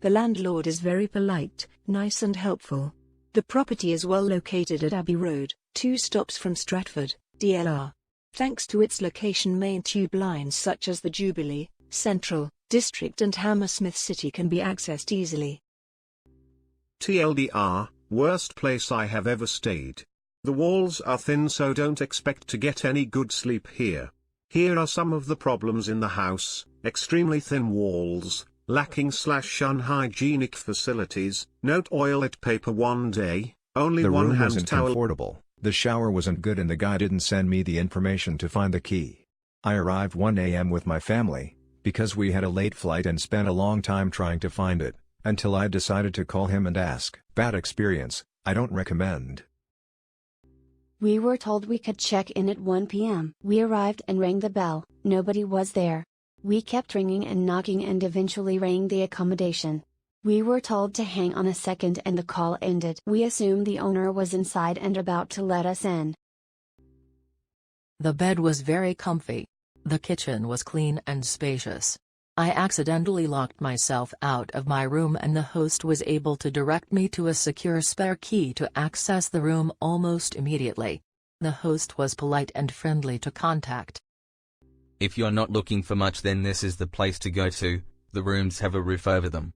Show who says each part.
Speaker 1: The landlord is very polite, nice and helpful. The property is well located at Abbey Road, 2 stops from Stratford, DLR. Thanks to its location, main tube lines such as the Jubilee, Central, District and Hammersmith City can be accessed easily.
Speaker 2: TLDR, worst place I have ever stayed. The walls are thin, so don't expect to get any good sleep here. Here are some of the problems in the house: extremely thin walls, lacking/unhygienic facilities, no toilet paper one day, only
Speaker 3: The
Speaker 2: one
Speaker 3: room
Speaker 2: hand
Speaker 3: wasn't
Speaker 2: towel.
Speaker 3: comfortable, the shower wasn't good, and the guy didn't send me the information to find the key. I arrived 1 a.m. with my family, because we had a late flight, and spent a long time trying to find it, until I decided to call him and ask. Bad experience, I don't recommend.
Speaker 4: We were told we could check in at 1 p.m. We arrived and rang the bell, nobody was there. We kept ringing and knocking and eventually rang the accommodation. We were told to hang on a second and the call ended. We assumed the owner was inside and about to let us in.
Speaker 5: The bed was very comfy. The kitchen was clean and spacious. I accidentally locked myself out of my room, and the host was able to direct me to a secure spare key to access the room almost immediately. The host was polite and friendly to contact.
Speaker 6: If you're not looking for much, then this is the place to go to. The rooms have a roof over them.